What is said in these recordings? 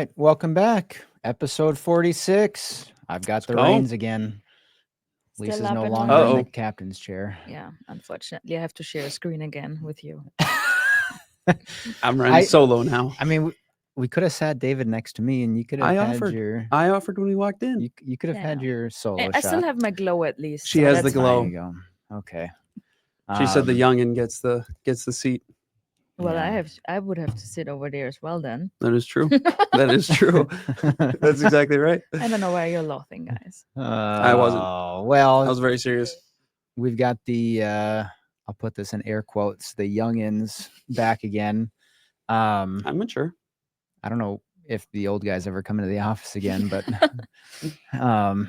right, welcome back. Episode 46. I've got the go. reins again. Still Lisa's up no and longer in running. the Uh-oh. captain's chair. Yeah, unfortunately, I have to share a screen again with you. I'm running solo now. I mean, we could have sat David next to me, and you could have I had offered. your. I offered when we walked in. You could have had Yeah. your solo I shot. still have my glow at least. She so has the that's glow. fine. There you go. Okay. She said the Um, youngin gets the seat. Well, yeah. I would have to sit over there as well then. That is true. That is true. That's exactly right. I don't know why you're laughing, guys. I wasn't. Well, I was very serious. we've got the. I'll put this in air quotes. The youngins back again. I'm mature. I don't know if the old guys ever come into the office again, but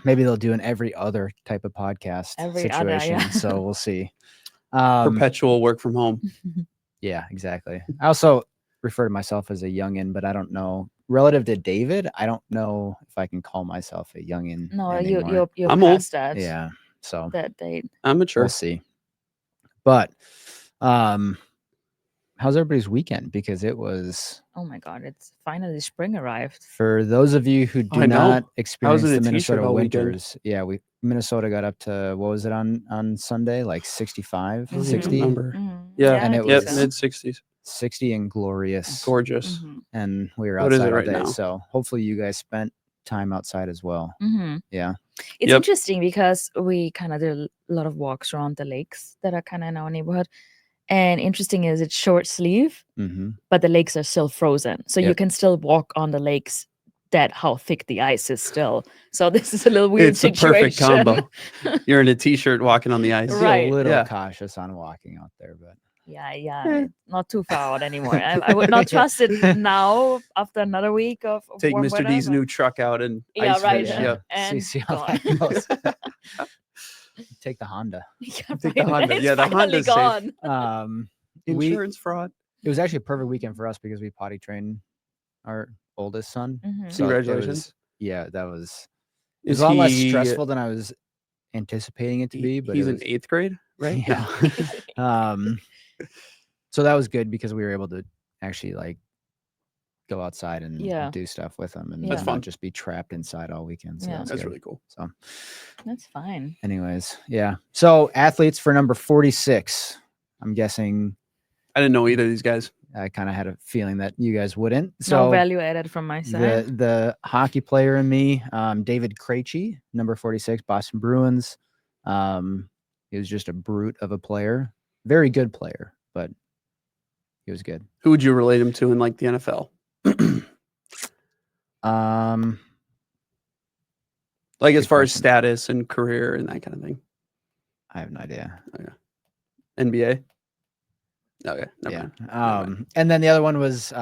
maybe they'll do an every other type of podcast Every other, situation. yeah. So we'll see. Perpetual work from home. Yeah, exactly. I also refer to myself as a youngin, but I don't know. Relative to David, I don't know if I can call myself a youngin. No, anymore. you're I'm old. past that. Yeah. So That date. I'm mature. we'll see. But how's everybody's weekend? Because it was, Oh my God, it's finally spring arrived. for those of you who do I know. not I was experience in the a t-shirt Minnesota all weekend. winters, yeah, Minnesota got up to, what was it on Sunday? Like 65, I don't even 60, remember. Mhm. Yeah, And I it think Yep, was- so. mid 60s. 60 and glorious. Gorgeous. Mhm. And we were What is outside it all right day. now? So hopefully you guys spent time outside as well. Mhm. Yeah. It's Yep. interesting because we kind of did a lot of walks around the lakes that are kind of in our neighborhood. And interesting is it's short sleeve, Mm-hmm. but the lakes are still frozen. So you Yep. can still walk on the lakes that how thick the ice is still. So this is a little weird It's the situation. perfect combo. You're in a t-shirt walking on the ice. Be Right. a little Yeah. cautious on walking out there, but Yeah, Eh. not too far out anymore. I would not trust it now after another week of Take warm Mr. weather, D's but- new truck out and Yeah, ice right. fish. Yeah. Yep. And see how gone. that goes. Take the Honda. Yeah, Take the right. Honda. It's Yeah, the finally Honda's safe. gone. Insurance fraud. It was actually a perfect weekend for us because we potty trained our oldest son. Mhm. So it Congratulations. that was. It Is was a lot less he- stressful than I was anticipating it to be. But he's it in was, 8th grade, right? Yeah. So that was good because we were able to actually like go outside and Yeah. do stuff with him and That's not fun. just be trapped inside all weekend. So Yeah. that's That's good. really cool. So, That's fine. anyways, yeah. So athletes for number 46. I'm guessing I didn't know either of these guys. I kind of had a feeling that you guys wouldn't. No So value added from my side. the hockey player in me, David Krejci, number 46, Boston Bruins. He was just a brute of a player, very good player, but he was good. Who would you relate him to in like the NFL? Like as Good far as question. status and career and that kind of thing. I have no idea. NBA. Okay. Never Yeah. mind. And then the other one was,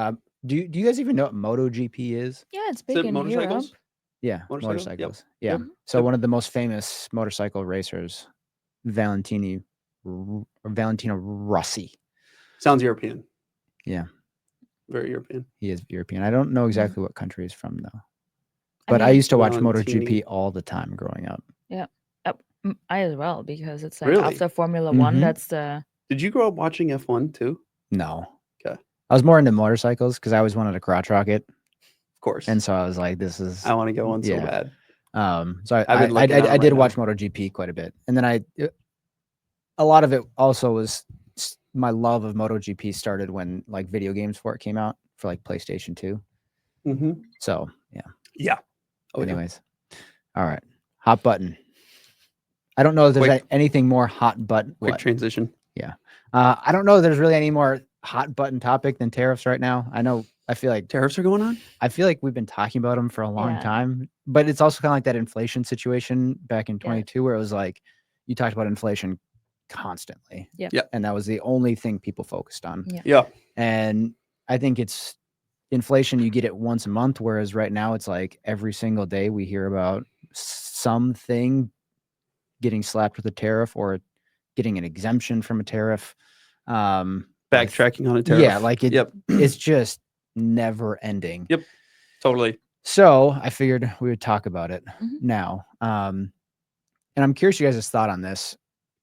do you guys even know what MotoGP is? Yeah, it's Is big it in Europe. motorcycles? Yeah, Motorcycles? Yep. motorcycles. Yeah. Yep. So Yep. one of the most famous motorcycle racers, Valentino Rossi. Sounds European. Yeah. Very European. He is European. I don't know exactly what country he's from though. I But I mean, used to watch Valentini. MotoGP all the time growing up. I as well, because it's like Really? after Formula One, Mhm. that's the Did you grow up watching F1 too? No. Okay. I was more into motorcycles because I always wanted a crotch rocket. Of course. And so I was like, this is I want to go one so Yeah. bad. so I've I been looking at 'em I did right watch now. MotoGP quite a bit. And then a lot of it also was my love of MotoGP started when like video games for it came out for like PlayStation 2. Mm-hmm. So yeah. Yeah. Oh, yeah. Anyways. All right. Hot button. I don't know if there's Quick. anything more hot button. Quick What? transition. I don't know if there's really any more hot button topic than tariffs right now. I feel like Tariffs are going on? we've been talking about them for a long Yeah. time, but it's also kind of like that inflation situation back in 22 where it was like you talked about inflation constantly. Yep. Yep. And that was the only thing people focused on. Yeah. Yeah. And I think it's inflation, you get it once a month, whereas right now it's like every single day we hear about something getting slapped with a tariff or getting an exemption from a tariff. Backtracking on a tariff. Yeah, like it. Yep. It's just never ending. Yep. Totally. So I figured we would talk about it Mhm. now. And I'm curious you guys' thought on this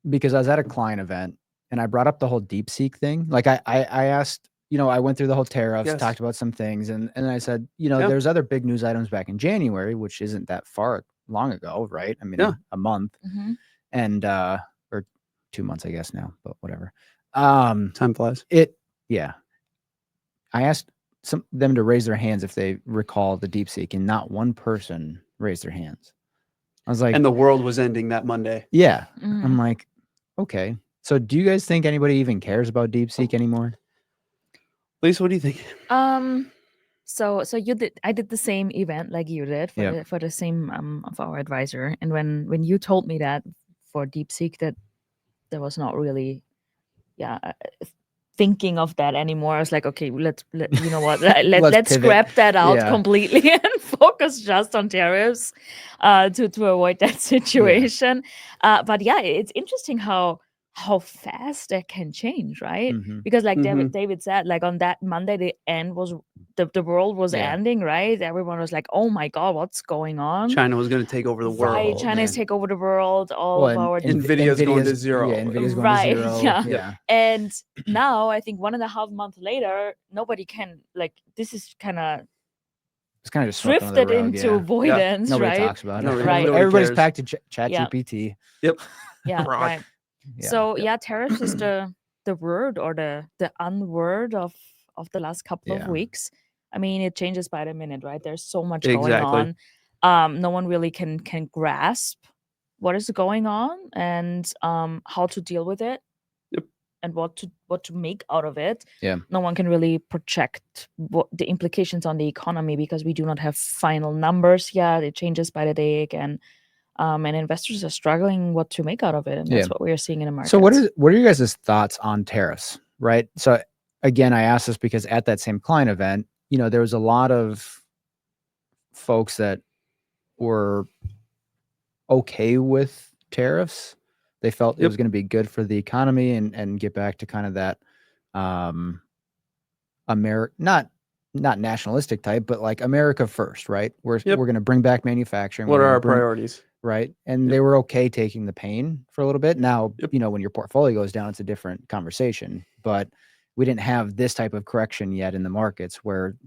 because I was at a client event and I brought up the whole DeepSeek thing. Like I asked I went through the whole tariffs, Yes. talked about some things, and I said, Yeah. there's other big news items back in January, which isn't that far long ago, right? I mean, Yeah. a month, Mhm. and or 2 months, I guess now, but whatever. Time flies. Yeah. I asked them to raise their hands if they recall the DeepSeek, and not one person raised their hands. I was like, And the world was ending that Monday. yeah. Mhm. I'm like, okay. So do you guys think anybody even cares about DeepSeek anymore? Lisa, what do you think? So I did the same event like you did for Yep. the same of our advisor, and when you told me that for DeepSeek that there was not really thinking of that anymore, I was like, okay, you know what, let's pivot. scrap that out Yeah. completely and focus just on tariffs to avoid that situation. But yeah, it's interesting how fast that can change, right? Mhm. Because like Mhm. David said, like on that Monday the world was Yeah. ending, right? Everyone was like, oh my god, what's going on? China was going to take over the Right, world. China's take over the world, all Well, of our Nvidia's going to zero. Yeah, Nvidia's going Right, to zero. yeah. Yeah. And now I think 1.5 months later, nobody can, like, this is kind of It's kind of just swept under the drifted rug, into yeah. avoidance, Nobody right? talks about it. Nobody- Right. nobody Everybody's cares. packed to chat Yeah. GPT. Yep. Yeah, Grok. right. Yeah. So yeah, tariffs is the word or the unword of the last couple of Yeah. weeks. I mean, it changes by the minute, right? There's so much going Exactly. on. No one really can grasp what is going on and how to deal with it. Yep. And what to make out of it. Yeah. No one can really project what the implications on the economy because we do not have final numbers yet. It changes by the day again. And investors are struggling what to make out of it, and that's Yeah. what we are seeing in the market. So what are your guys' thoughts on tariffs, right? So again, I asked this because at that same client event, there was a lot of folks that were okay with tariffs. They felt it Yep. was going to be good for the economy and get back to kind of that not nationalistic type, but like America first, right? We're going to bring back manufacturing. What We're are gonna our bring- priorities? Right. And Yep. they were okay taking the pain for a little bit. Now, Yep. when your portfolio goes down, it's a different conversation. But we didn't have this type of correction yet in the markets where,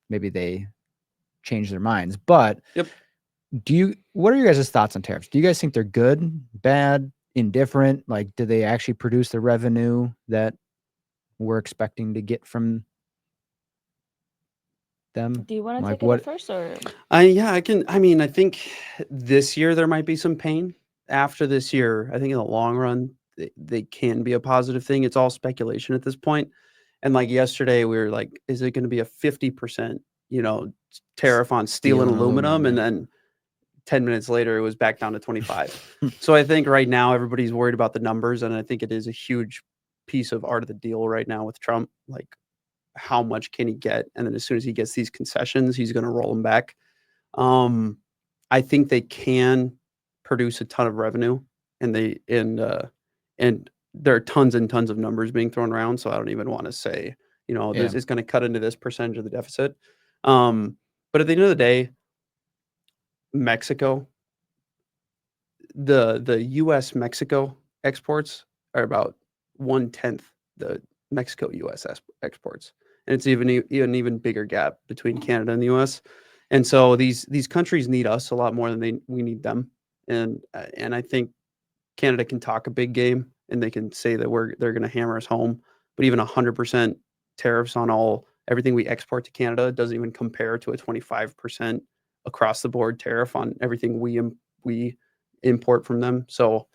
maybe they change their minds. But Yep. what are your guys' thoughts on tariffs? Do you guys think they're good, bad, indifferent? Like, do they actually produce the revenue that we're expecting to get from them? Do you want to Like, take it first, or I can. I mean, I think this year there might be some pain. After this year, I think in the long run, they can be a positive thing. It's all speculation at this point. And like yesterday, we were like, is it going to be a 50%, tariff on steel and aluminum? And then 10 minutes later, it was back down to 25. So I think right now everybody's worried about the numbers, and I think it is a huge piece of art of the deal right now with Trump. Like, how much can he get? And then as soon as he gets these concessions, he's going to roll them back. I think they can produce a ton of revenue, and there are tons and tons of numbers being thrown around. So I don't even want to say, this is going to cut into this percentage of the deficit. But at the end of the day, Mexico, the U.S. Mexico exports are about 1/10 the Mexico U.S. exports, and it's an even bigger gap between Canada and the U.S. And so these countries need us a lot more than we need them, and I think Canada can talk a big game and they can say that they're going to hammer us home, but even 100% tariffs on everything we export to Canada doesn't even compare to a 25% across the board tariff on everything we import from them. So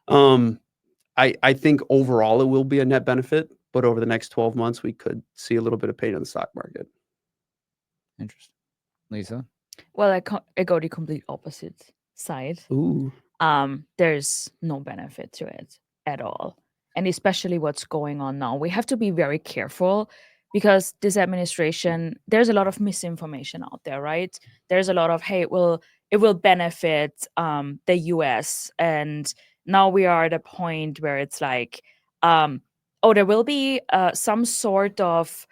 I think overall it will be a net benefit, but over the next 12 months we could see a little bit of pain in the stock market. Interesting. Lisa? well, I go the complete opposite side. Ooh. There's no benefit to it at all, and especially what's going on now. We have to be very careful because this administration, there's a lot of misinformation out there, right? There's a lot of, hey, it will benefit the US, and now we are at a point where it's like, there will be some sort of,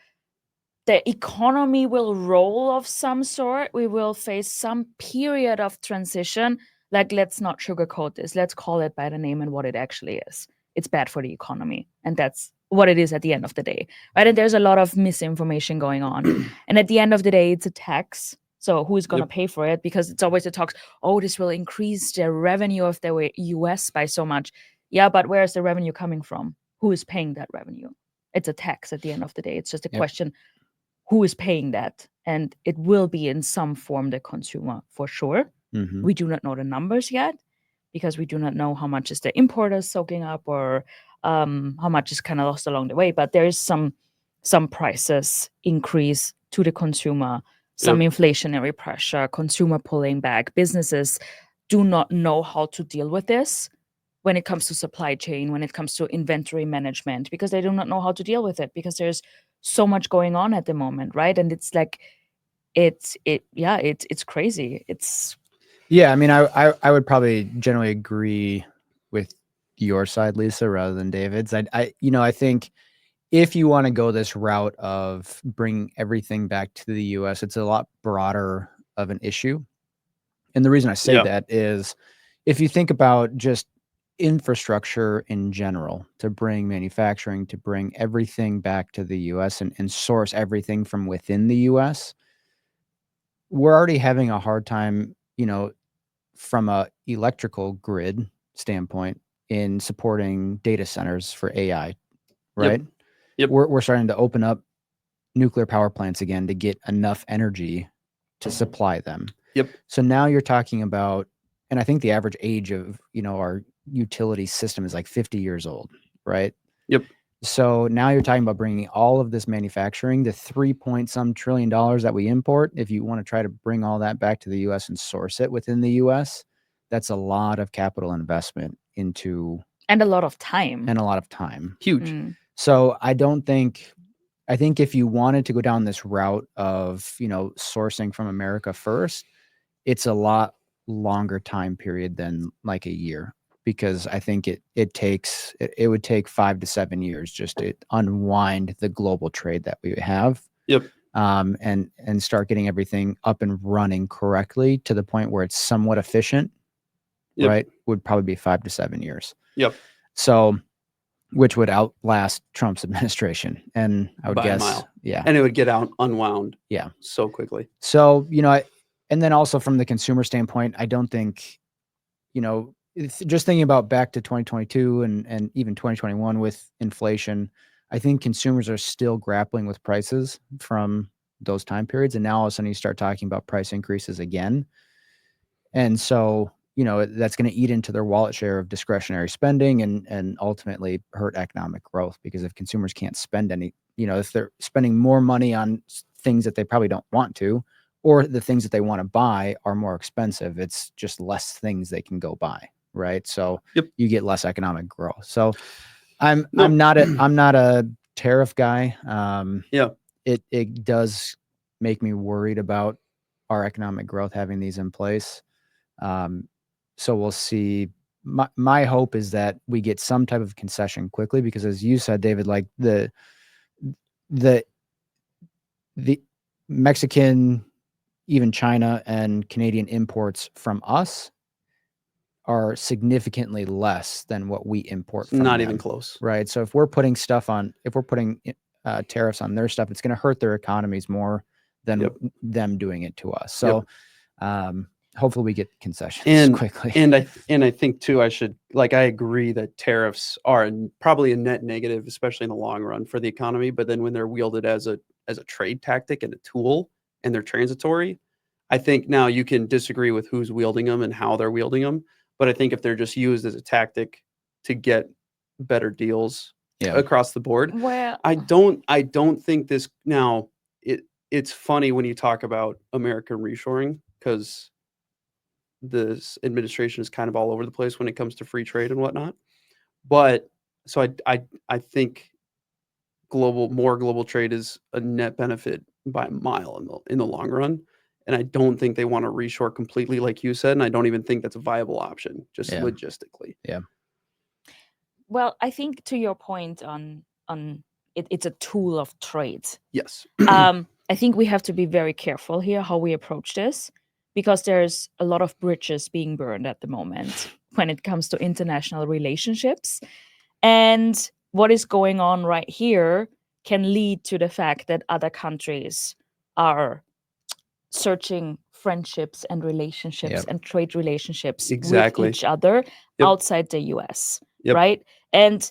the economy will roll of some sort. We will face some period of transition. Like, let's not sugarcoat this. Let's call it by the name and what it actually is. It's bad for the economy, and that's what it is at the end of the day, right? And there's a lot of misinformation going on. And at the end of the day, it's a tax. So who's going to pay for it? Because it's always the talks, oh, this will increase the revenue of the US by so much. Yeah, but where is the revenue coming from? Who is paying that revenue? It's a tax at the end of the day. It's just a question, who is paying that? And it will be in some form the consumer for sure. We do not know the numbers yet, because we do not know how much is the importers soaking up, or how much is kind of lost along the way. But there is some prices increase to the consumer, some inflationary pressure, consumer pulling back. Businesses do not know how to deal with this when it comes to supply chain, when it comes to inventory management, because they do not know how to deal with it, because there's so much going on at the moment, right? And it's like, it's crazy. Yeah, I mean, I would probably generally agree with your side, Lisa, rather than David's. I think if you want to go this route of bringing everything back to the US, it's a lot broader of an issue. And the reason I say that is, if you think about just infrastructure in general, to bring manufacturing, to bring everything back to the US and source everything from within the US, we're already having a hard time, from a electrical grid standpoint, in supporting data centers for AI, right? Yep. We're starting to open up nuclear power plants again to get enough energy to supply them. Yep. So now you're talking about, and I think the average age of, our utility system is like 50 years old, right? Yep. So now you're talking about bringing all of this manufacturing, the $3 trillion that we import. If you want to try to bring all that back to the US and source it within the US, that's a lot of capital investment into, and a lot of time. Huge. So I think if you wanted to go down this route of, sourcing from America first, it's a lot longer time period than like a year, because I think it would take 5 to 7 years just to unwind the global trade that we have. Yep. And start getting everything up and running correctly to the point where it's somewhat efficient, right? Would probably be 5 to 7 years. Yep. So, which would outlast Trump's administration, and I would By a guess, mile. yeah, And it would get unwound. Yeah. So quickly. So, and then also from the consumer standpoint, I don't think, it's just thinking about back to 2022 and even 2021 with inflation, I think consumers are still grappling with prices from those time periods. And now all of a sudden you start talking about price increases again. And so, that's going to eat into their wallet share of discretionary spending and ultimately hurt economic growth, because if consumers can't spend any, if they're spending more money on things that they probably don't want to, or the things that they want to buy are more expensive, it's just less things they can go buy, right? So you get less economic growth. So I'm not a tariff guy. It does make me worried about our economic growth having these in place. So we'll see. My hope is that we get some type of concession quickly, because as you said, David, like the Mexican, even China and Canadian imports from us are significantly less than what we import from Not them, even close. right? So if we're putting tariffs on their stuff, it's going to hurt their economies more than them doing it to us. So hopefully we get concessions quickly. And I think too, I agree that tariffs are probably a net negative, especially in the long run for the economy. But then when they're wielded as a trade tactic and a tool, and they're transitory, I think now you can disagree with who's wielding them and how they're wielding them. But I think if they're just used as a tactic to get better deals across the board, well, I don't think this now. It's funny when you talk about American reshoring, because this administration is kind of all over the place when it comes to free trade and whatnot. But so I think more global trade is a net benefit by a mile in the long run. And I don't think they want to reshore completely, like you said. And I don't even think that's a viable option, just logistically. Yeah. Well, I think to your point on it's a tool of trade. Yes. I think we have to be very careful here how we approach this, because there's a lot of bridges being burned at the moment when it comes to international relationships. And what is going on right here can lead to the fact that other countries are searching friendships and relationships Yep. and trade relationships Exactly. with each other Yep. outside the US, Yep. right? And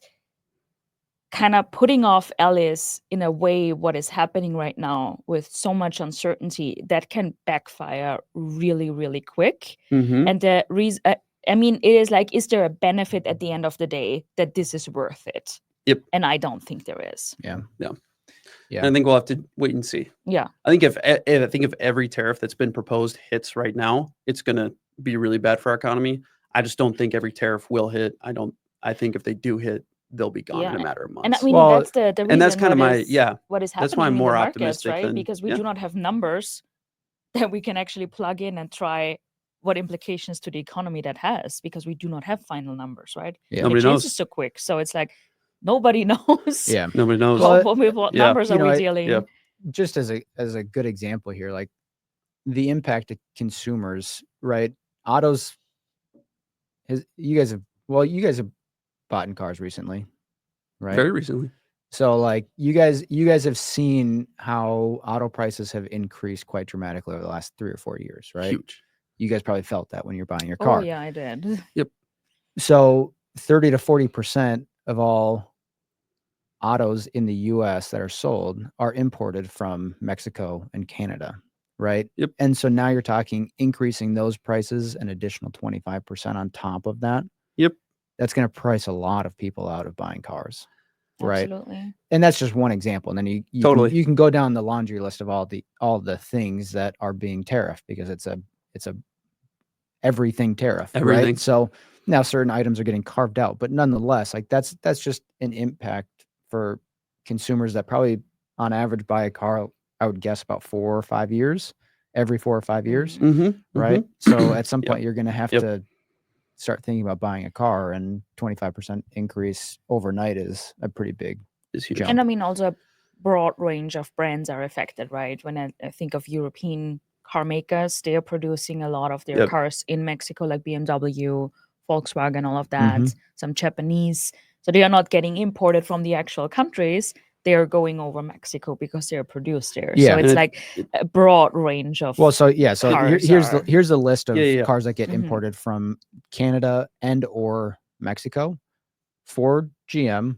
kind of putting off allies in a way, what is happening right now with so much uncertainty, that can backfire really, really quick. Mhm. And the reason, I mean, it is like, is there a benefit at the end of the day that this is worth it? Yep. And I don't think there is. Yeah. And I think we'll have to wait and see. Yeah. I think if every tariff that's been proposed hits right now, it's going to be really bad for our economy. I just don't think every tariff will hit. I think if they do hit, they'll be gone in a matter of months. And I mean, Well, that's the reason. and that's kind of what is happening that's why I'm in more the markets, optimistic right? than- Because we yeah. do not have numbers that we can actually plug in and try what implications to the economy that has, because we do not have final numbers, right? Yeah. It Nobody changes knows. so quick, so it's like nobody knows. Yeah. Nobody knows. Well, What yeah. numbers You are know, we I- dealing? yeah. Just as a good example here, like the impact to consumers, right? Autos you guys have bought in cars recently, right? Very recently. So like you guys have seen how auto prices have increased quite dramatically over the last 3 or 4 years, right? Huge. You guys probably felt that when you're buying your Oh car. yeah, I did. So 30 to 40% of all autos in the US that are sold are imported from Mexico and Canada, right? Yep. And so now you're talking increasing those prices an additional 25% on top of that. Yep. That's going to price a lot of people out of buying cars. Right. Absolutely. And that's just one example. And then you Totally. you can go down the laundry list of all the things that are being tariffed, because it's a everything tariff, Everything. right? So now certain items are getting carved out, but nonetheless, like that's just an impact for consumers that probably on average buy a car, I would guess about 4 or 5 years, every 4 or 5 years, Mm-hmm. right? So at some Yep. point you're going to have Yep. to start thinking about buying a car, and 25% increase overnight is a pretty big It's huge. jump. And I mean, also a broad range of brands are affected, right? When I think of European car makers, they are producing a lot of their Yep. cars in Mexico, like BMW, Volkswagen, all of that, Mhm. some Japanese. So they are not getting imported from the actual countries. They are going over Mexico because they are produced there. Yeah. So it's And like a broad range of. Well, so yeah, so cars here's the list of Yeah. cars that get Mhm. imported from Canada and or Mexico. Ford, GM,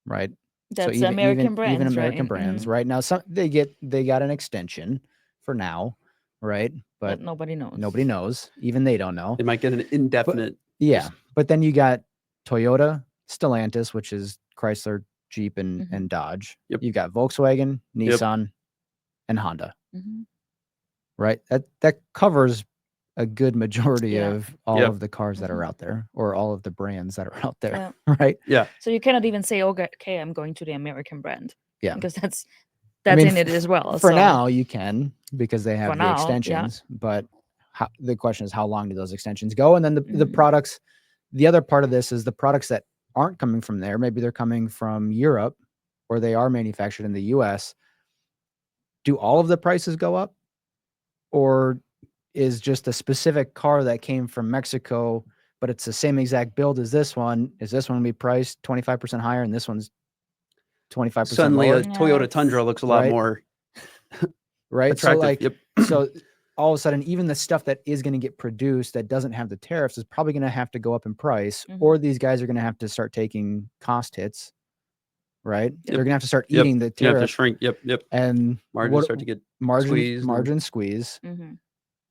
right? That's even American brands, even American right? brands, Mhm. right? Now some they got an extension for now, right? But But nobody knows. nobody knows. Even they don't know. They might get an indefinite. Yeah. But then you got Toyota, Stellantis, which is Chrysler, Jeep, and Mhm. Dodge. Yep. You got Volkswagen, Yep. Nissan, and Honda, Mhm. right? That covers a good majority Yeah. of all Yep. of the cars that are out there, or all of the brands that are out there, Yeah. right? Yeah. So you cannot even say, okay, I'm going to the American brand. Yeah. Because that's I mean, in it as well. For so. now, you can, because they have For the now, yeah. extensions. But the question is, how long do those extensions go? And then the Mhm. products. The other part of this is the products that aren't coming from there. Maybe they're coming from Europe, or they are manufactured in the U.S. Do all of the prices go up, or is just a specific car that came from Mexico, but it's the same exact build as this one? Is this one going to be priced 25% higher, and this one's 25% Suddenly, lower? a Toyota it's- Tundra looks a lot Right. more Right. So attractive. like, Yep. so all of a sudden, even the stuff that is going to get produced that doesn't have the tariffs is probably going to have to go up in price, Mhm. or these guys are going to have to start taking cost hits, right? Yep. They're going to have to start Yep. eating the You have to tariff, shrink. Yep. and Margins start to get squeezed and- margin squeeze, Mhm.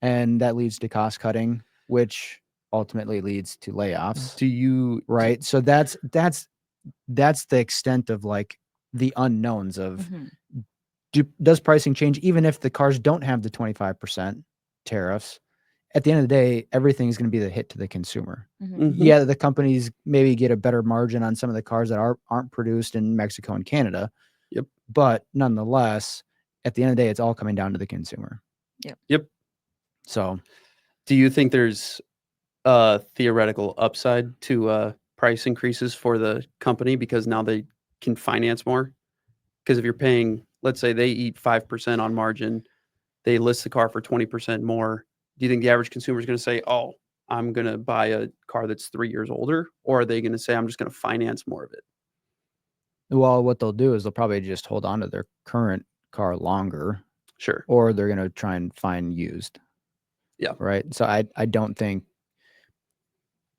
and that leads to cost cutting, which ultimately leads to layoffs, Do you right? So that's the extent of like the unknowns of Mhm. does pricing change even if the cars don't have the 25% tariffs? At the end of the day, everything is going to be the hit to the consumer. Mhm. Mhm. Yeah, the companies maybe get a better margin on some of the cars that aren't produced in Mexico and Canada. Yep. But nonetheless, at the end of the day, it's all coming down to the consumer. Yep. So Do you think there's a theoretical upside to price increases for the company because now they can finance more? Because if you're paying, let's say they eat 5% on margin, they list the car for 20% more. Do you think the average consumer is going to say, "Oh, I'm going to buy a car that's 3 years older," or are they going to say, "I'm just going to finance more of it"? Well, what they'll do is they'll probably just hold on to their current car longer, Sure. or they're going to try and find used. Yeah. Right. So I don't think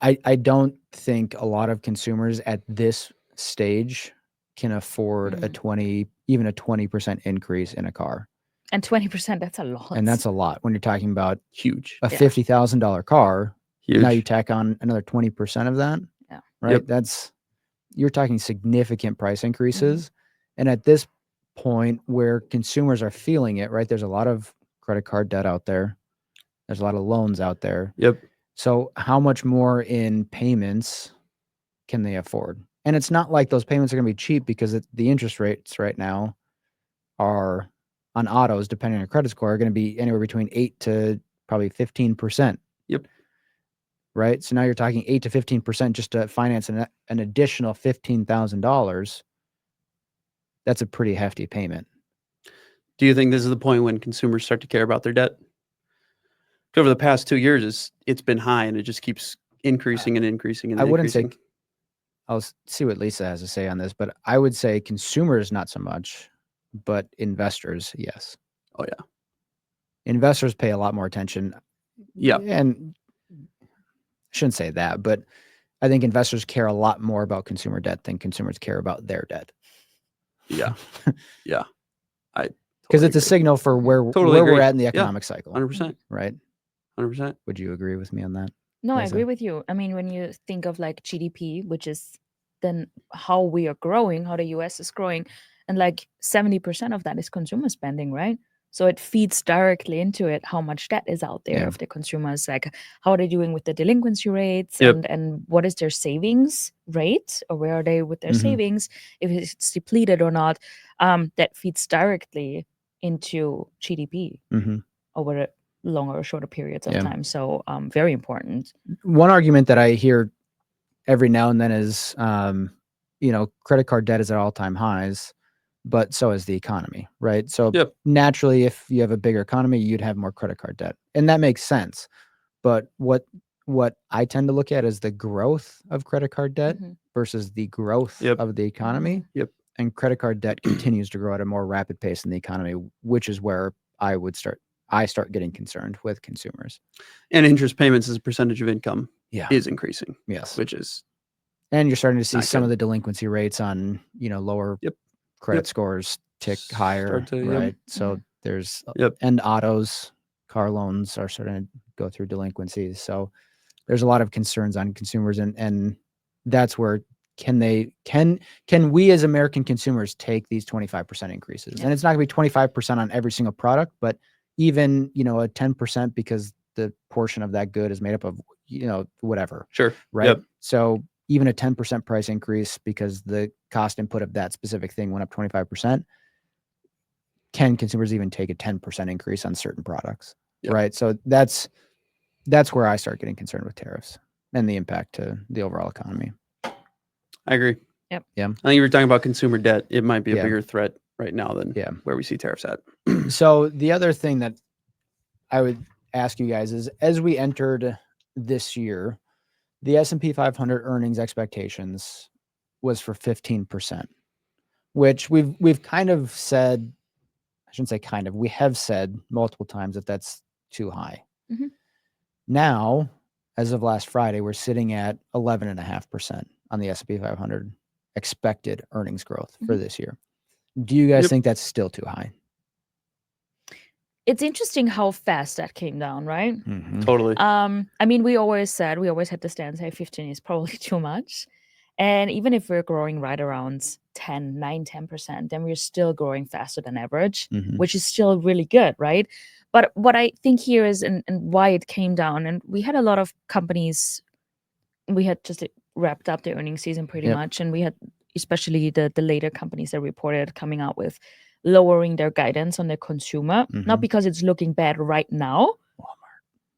I don't think a lot of consumers at this stage can afford a 20% increase in a car. And 20%, that's a lot. And that's a lot when you're talking about Huge. a Yeah. $50,000 car. Huge. Now you tack on another 20% of that. Yeah. Right. Yep. You're talking significant price increases. And at this point where consumers are feeling it, right? There's a lot of credit card debt out there. There's a lot of loans out there. Yep. So how much more in payments can they afford? And it's not like those payments are going to be cheap because the interest rates right now are on autos, depending on your credit score, are going to be anywhere between 8 to probably 15%. Yep. Right. So now you're talking 8 to 15% just to finance an additional $15,000. That's a pretty hefty payment. Do you think this is the point when consumers start to care about their debt? Over the past 2 years, it's been high and it just keeps increasing and increasing and I wouldn't say, increasing. I'll see what Lisa has to say on this, but I would say consumers, not so much, but investors, yes. Oh, yeah. Investors pay a lot more attention. Yeah. And I shouldn't say that, but I think investors care a lot more about consumer debt than consumers care about their debt. Yeah. Yeah. Because it's a signal for where Totally we're agree. at in the Yeah. economic cycle. 100%. Right? 100%. Would you agree with me on that? No, I Lisa? agree with you. I mean, when you think of like GDP, which is then how we are growing, how the US is growing, and like 70% of that is consumer spending, right? So it feeds directly into it how much debt is out there Yeah. of the consumers, like how are they doing with the delinquency rates, Yep. and what is their savings rate, or where are they with their Mhm. savings, if it's depleted or not. That feeds directly into GDP Mhm. over a longer or shorter periods of Yeah. time. So very important. One argument that I hear every now and then is, credit card debt is at all-time highs, but so is the economy, right? So Yep. naturally, if you have a bigger economy, you'd have more credit card debt, and that makes sense. But what I tend to look at is the growth of credit card debt Mhm. versus the growth Yep. of the economy. Yep. And credit card debt continues to grow at a more rapid pace than the economy, which is where I start getting concerned with consumers. And interest payments as a percentage of income Yeah. is increasing, Yes. which is And you're starting to see not some good. of the delinquency rates on, lower Yep. credit Yep. scores tick higher, Start to- yep. right? So there's Yep. and autos, car loans are starting to go through delinquencies. So there's a lot of concerns on consumers, and that's where can we as American consumers take these 25% increases? Yeah. And it's not gonna be 25% on every single product, but even, a 10% because the portion of that good is made up of, whatever. Sure. Right. Yep. So even a 10% price increase because the cost input of that specific thing went up 25%. Can consumers even take a 10% increase on certain products? Yep. Right. So that's where I start getting concerned with tariffs and the impact to the overall economy. I agree. Yep. Yeah. I think you were talking about consumer debt. It might be a Yeah. bigger threat right now than Yeah. where we see tariffs at. So the other thing that I would ask you guys is, as we entered this year, the S&P 500 earnings expectations was for 15%, which we've kind of said, I shouldn't say kind of, we have said multiple times that that's too high. Mhm. Now, as of last Friday, we're sitting at 11.5% on the S&P 500 expected earnings growth for this year. Do you guys Yep. think that's still too high? It's interesting how fast that came down, right? Mm-hmm. Totally. I mean, we always had the stance, hey, 15 is probably too much. And even if we're growing right around 10%, then we're still growing faster than average, Mhm. which is still really good, right? But what I think here is, and why it came down, and we had a lot of companies, we had just wrapped up the earnings season pretty Yep. much, and we had especially the later companies that reported coming out with lowering their guidance on the consumer, not Mhm. because it's looking bad right now.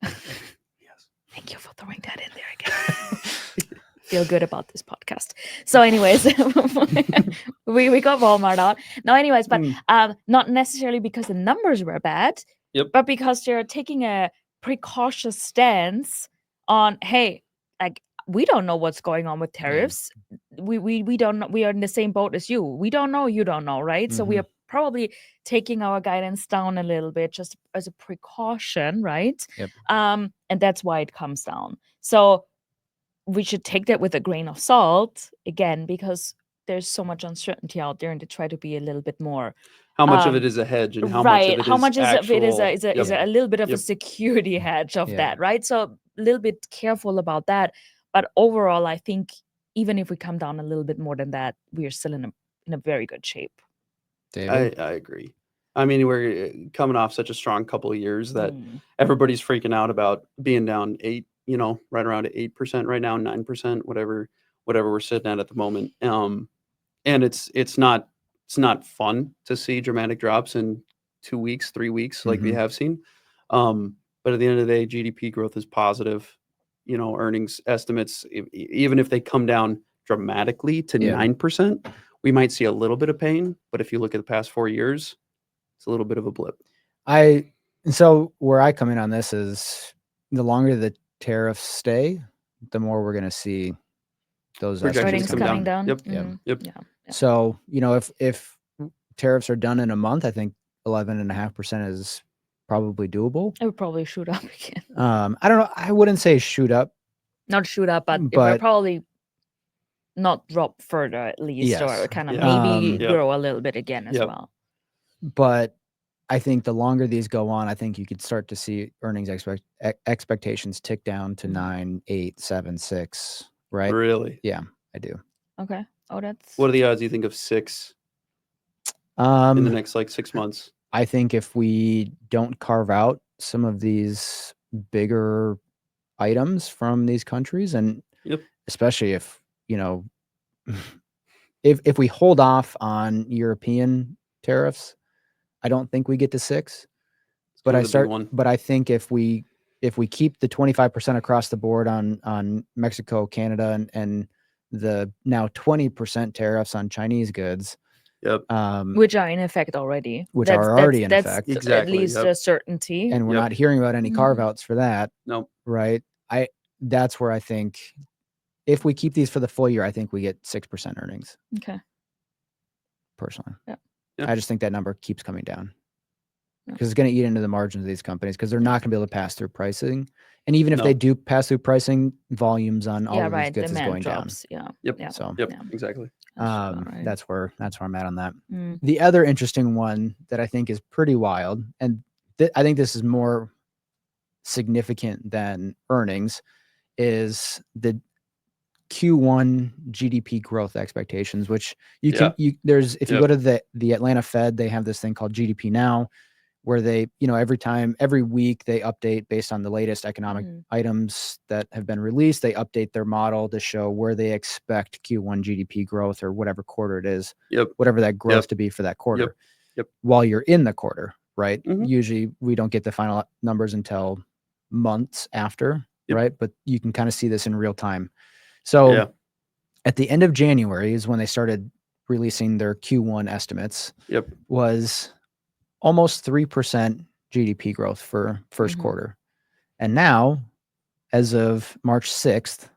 Yes. Thank you for throwing that in there again. Feel good about this podcast. So, anyways, we got Walmart out. No, anyways, but not necessarily because the numbers were bad, Yep. but because they're taking a precautious stance on, hey, like we don't know what's going on with tariffs. We don't know. We are in the same boat as you. We don't know. You don't know, right? So we are probably taking our guidance down a little bit just as a precaution, right? Yep. And that's why it comes down. So we should take that with a grain of salt again, because there's so much uncertainty out there, and to try to be a little bit more How much of it is a hedge, and how much of right. it How is much is of it is actual? a little bit of a Yep. security hedge of Yeah. that, right? So a little bit careful about that. But overall, I think even if we come down a little bit more than that, we are still in a very good shape. David? I agree. I mean, we're coming off such a strong couple of years that Mm. everybody's freaking out about being down 8, right around 8% right now, 9%, whatever we're sitting at the moment. And it's not fun to see dramatic drops in 2 weeks, 3 weeks like we Mhm. have seen. But at the end of the day, GDP growth is positive. Earnings estimates, even if they come down dramatically to Yeah. 9%, we might see a little bit of pain. But if you look at the past 4 years, it's a little bit of a blip. And so where I come in on this is the longer the tariffs stay, the more we're going to see those Projections Earnings come coming down. down. Yep. Mhm. Yep. Yeah. So, if tariffs are done in a month, I think 11.5% is probably doable. It would probably shoot up again. I don't know. I wouldn't say shoot up. Not shoot up, but it But- will probably not drop further at least, or Yes. kind of Yeah. maybe Yep. grow a little bit again as Yep. well. But I think the longer these go on, I think you could start to see earnings expectations tick down to 9, 8, 7, 6, right? Really? Yeah, I do. Okay. Oh, that's What are the odds you think of 6 in the Um, next 6 months? I think if we don't carve out some of these bigger items from these countries, and Yep. especially if, if we hold off on European tariffs, I don't think we get to 6. But kind of the big one. But I think if we keep the 25% across the board on Mexico, Canada, and the now 20% tariffs on Chinese goods, Yep. which are in effect already. Which are already in effect. At Exactly, least yep. a certainty. and we're Yep. not hearing about any Mhm. carve outs for that, Nope. right? That's where I think if we keep these for the full year, I think we get 6% earnings Okay. personally. Yeah. Yeah. I just think that number keeps coming down Yeah. because it's going to eat into the margins of these companies because they're not going to be able to pass through pricing. And even if No. they do pass through pricing, volumes on all Yeah, of these right. goods is Demand going drops. Yeah. Yep. Yeah. down. So Yep. Yeah. Exactly. That's about right. that's where I'm at on that. Mm. The other interesting one that I think is pretty wild, and I think this is more significant than earnings, is the Q1 GDP growth expectations, which you can if you go to the Atlanta Fed, they have this thing called GDP Now, where they, every week they update based on the latest economic items that have been released. They update their model to show where they expect Q1 GDP growth or whatever quarter it is, Yep. whatever that growth Yep. to be for that quarter. Yep. While you're in the quarter, right? Mhm. Usually we don't get the final numbers until months after, Yep. right? But you can kind of see this in real time. So Yeah. at the end of January is when they started releasing their Q1 estimates. Yep. Was almost 3% GDP growth for first Mhm. quarter. And now, as of March 6th,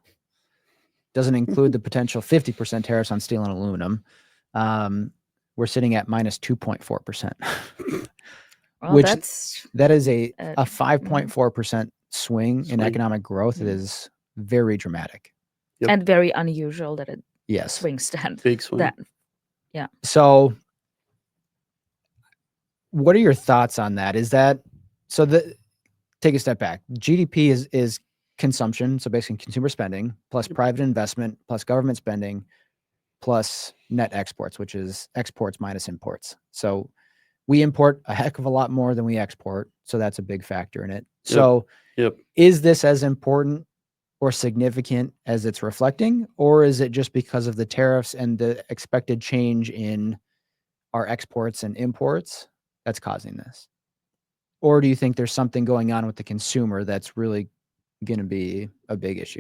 doesn't include the potential 50% tariffs on steel and aluminum. We're sitting at minus 2.4%, Well, which that's that is a mhm. 5.4% swing in Swing. economic growth. It Mhm. is very dramatic. Yep. and very unusual that it Yes. swings that. Big swing. That So what are your thoughts on that? Is that so? Take a step back. GDP is consumption, so basically consumer spending plus private investment plus government spending plus net exports, which is exports minus imports. So we import a heck of a lot more than we export, so that's a big factor in it. So Yep. is this as important or significant as it's reflecting, or is it just because of the tariffs and the expected change in our exports and imports that's causing this? Or do you think there's something going on with the consumer that's really going to be a big issue?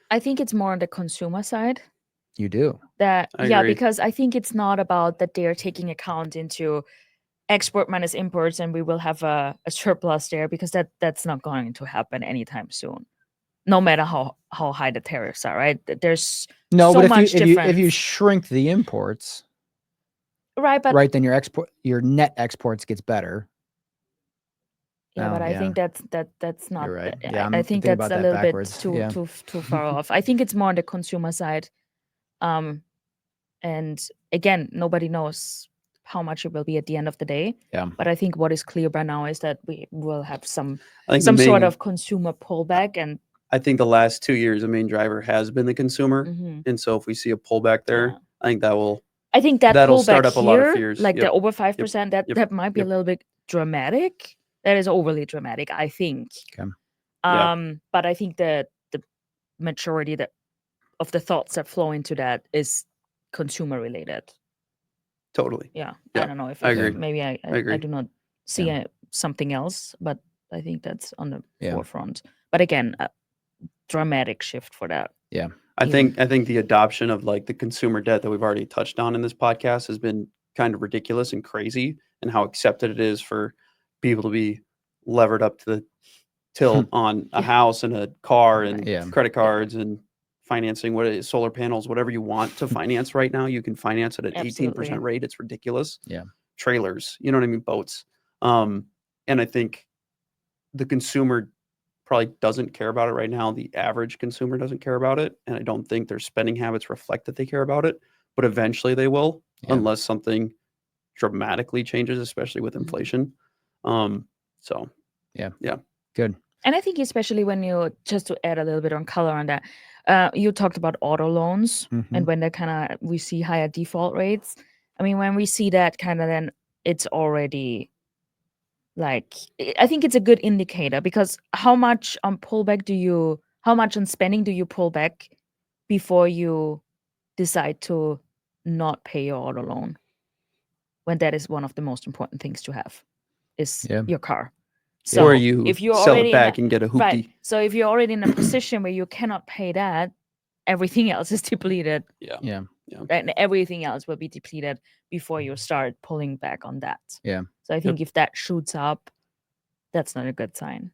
I think it's more on the consumer side. You do. That I yeah, agree. because I think it's not about that they are taking account into export minus imports and we will have a surplus there, because that's not going to happen anytime soon. no matter how high the tariffs are, right? There's No, so but much if you difference. shrink the imports, right, but right, then your net exports gets better. yeah, Oh, but I yeah. think that's not. You're right. the- Yeah, I I'm think thinking that's about a that little bit backwards. too Yeah. too far off. I think it's more on the consumer side. And again, nobody knows how much it will be at the end of the day. Yeah. But I think what is clear by now is that we will have some I think sort of consumer pullback, and I think the last 2 years, the main driver has been the consumer, Mhm. and so if we see a pullback there, Yeah. I think that'll pullback start up a lot of here, fears. like the Yep. over 5%, Yep. that might be a Yep. little bit dramatic. That is overly dramatic, I think. Okay. Yeah. But I think the majority of the thoughts that flow into that is consumer related. Totally. Yeah. Yeah, I don't know if I agree. maybe I agree. do not see Yeah. something else, but I think that's on the Yeah. forefront. But again, a dramatic shift for that. Yeah. I think the adoption of like the consumer debt that we've already touched on in this podcast has been kind of ridiculous and crazy, and how accepted it is for people to be levered up to the tilt on a Yeah. house and a car and Yeah. credit cards and financing, what it is, solar panels, whatever you want to finance right now, you can finance at an 18% Absolutely. rate. It's ridiculous. Yeah. Trailers, you know what I mean? Boats. And I think the consumer probably doesn't care about it right now. The average consumer doesn't care about it. And I don't think their spending habits reflect that they care about it, but eventually they will, Yeah. unless something dramatically changes, especially with Mhm. inflation. So Good. And I think especially when you, just to add a little bit on color on that, you talked about auto loans, Mhm. and when we see higher default rates. I mean, when we see that then it's already like, I think it's a good indicator, because how much on spending do you pull back before you decide to not pay your auto loan, when that is one of the most important things to have, is Yeah. your car. or So you if you're sell already it in back and get a hoopty. right, so if you're already in a position where you cannot pay that, everything else is depleted, Yeah. and everything else will be depleted before you start pulling back on that. Yeah. So I think if that shoots up, that's not a good sign.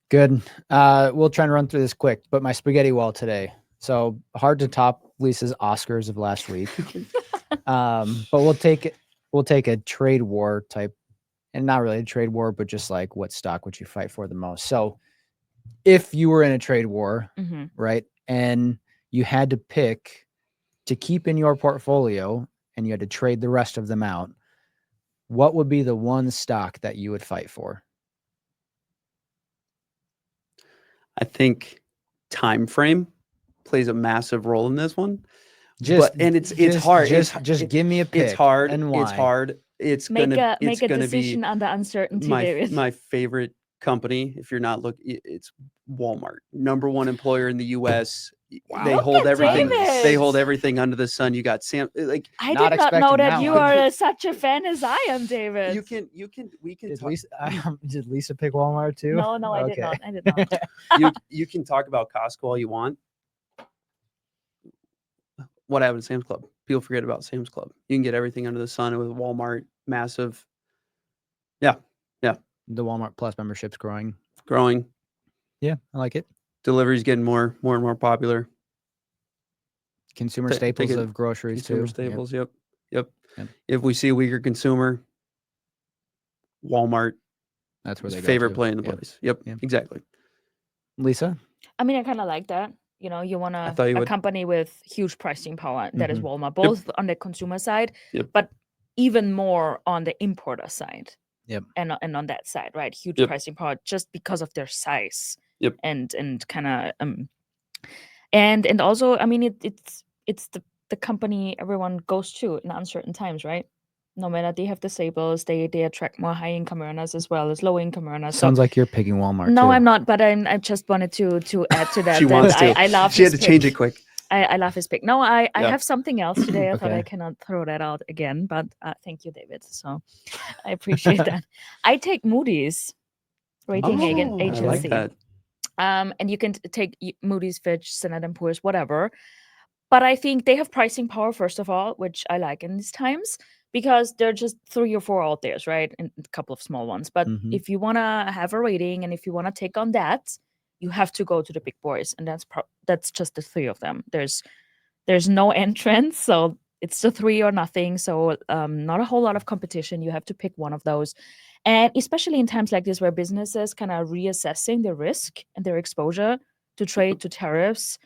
Good. We'll try and run through this quick, but my spaghetti wall today. So hard to top Lisa's Oscars of last week. But we'll take a trade war type, and not really a trade war, but just like, what stock would you fight for the most? So if you were in a trade war, Mm-hmm. right, and you had to pick to keep in your portfolio and you had to trade the rest of them out, what would be the one stock that you would fight for? I think time frame plays a massive role in this one. Just It's hard. Just give me a pick. It's hard. And why? It's hard. It's Make gonna a be decision under uncertainty, David. my favorite company. If you're not looking, it's Walmart, number one employer in the U.S. Wow. They Look hold at everything. David. They hold everything under the sun. You got Sam. Like, I Not did not know expecting that that you one. are such a fan as I am, David. we can Did talk, Lisa pick Walmart too? No, I did not. I did not. you can talk about Costco all you want. What happened to Sam's Club? People forget about Sam's Club. You can get everything under the sun with Walmart. Massive. The Walmart Plus membership's growing. Growing. Yeah, I like it. Delivery's getting more and more popular. Consumer Take staples it- of groceries Consumer too. staples. Yep. Yep. Yep. If we see a weaker consumer, Walmart That's where is they go favorite to. play in the Yep. place. Yep. Yep. Exactly. Lisa? I mean, I kind of like that. You want I thought you a would. company with huge pricing power. That is Mhm. Walmart, both on the consumer side, Yep. but even more on the importer side. Yep. And on that side, right? Huge Yep. pricing power just because of their size. Yep. And kind of and also, I mean, it's the company everyone goes to in uncertain times, right? No matter, they have disables, they attract more high income earners as well as low income earners. Sounds like you're picking Walmart no, too. I'm not, but I just wanted to add to that. She wants to. I love She had his to change pick. it quick. I love his pick. No, I Yeah. have something else today. I thought I Okay. cannot throw that out again, but thank you, David. So I appreciate that. I take Moody's rating Oh, I like agency. that. And you can take Moody's, Fitch, Standard & Poor's, whatever. But I think they have pricing power, first of all, which I like in these times, because there are just 3 or 4 out there, right? And a couple of small ones. But Mhm. if you want to have a rating and if you want to take on that, you have to go to the big boys, and that's just the three of them. There's no entrance, so it's the three or nothing. So not a whole lot of competition. You have to pick one of those. And especially in times like this where businesses kind of reassessing their risk and their exposure to trade, to tariffs,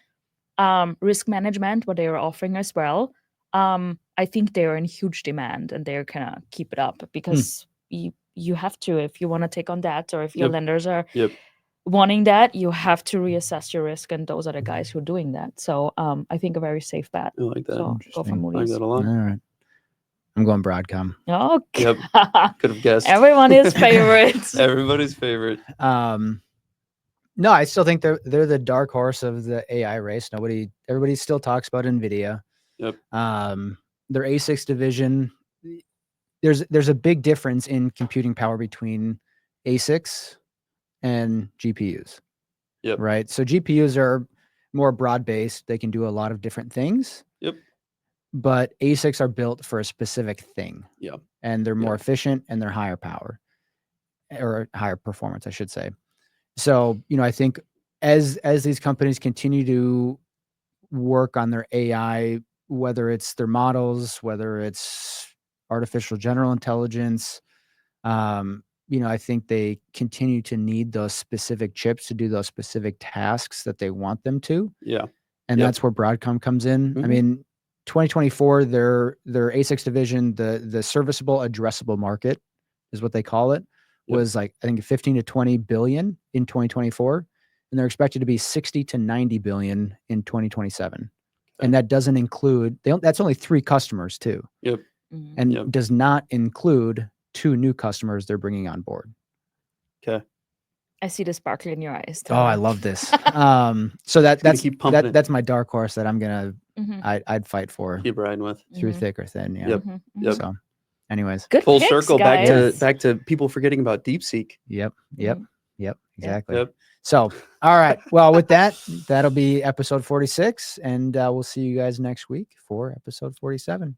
risk management, what they are offering as well. I think they're in huge demand, and they're kind of keep it up because you have to, if you want to take on that, or if your lenders are wanting that, you have to reassess your risk, and those are the guys who are doing that. So I think a very safe bet. I like that. So go for I like Moody's. that a All lot. right. I'm going Broadcom. Oh, Yep. Could have guessed. Everyone is favorites. Everybody's favorite. No, I still think they're the dark horse of the AI race. Everybody still talks about NVIDIA. Yep. Their ASICs division, there's a big difference in computing power between ASICs and GPUs. Yep. Right. So GPUs are more broad-based. They can do a lot of different things. Yep. But ASICs are built for a specific thing. Yeah. And they're more efficient, and they're higher power, or higher performance, I should say. So, I think as these companies continue to work on their AI, whether it's their models, whether it's artificial general intelligence, I think they continue to need those specific chips to do those specific tasks that they want them to. Yeah. And that's where Broadcom comes in. I mean, 2024, their ASICs division, the serviceable addressable market is what they call it, was like, I think 15 to 20 billion in 2024. And they're expected to be 60 to 90 billion in 2027. And that doesn't include, that's only 3 customers too. Yep. And does not include 2 new customers they're bringing on board. Okay. I see the sparkle in your eyes. Oh, I love this. So that's my dark horse that I'm gonna I'd fight for. Keep riding with through thick or thin. Yeah. Yep. So, anyways, good full picks, circle guys. back to people forgetting about DeepSeek. Yep. Exactly. Yep. So, all right. Well, with that'll be episode 46, and we'll see you guys next week for episode 47.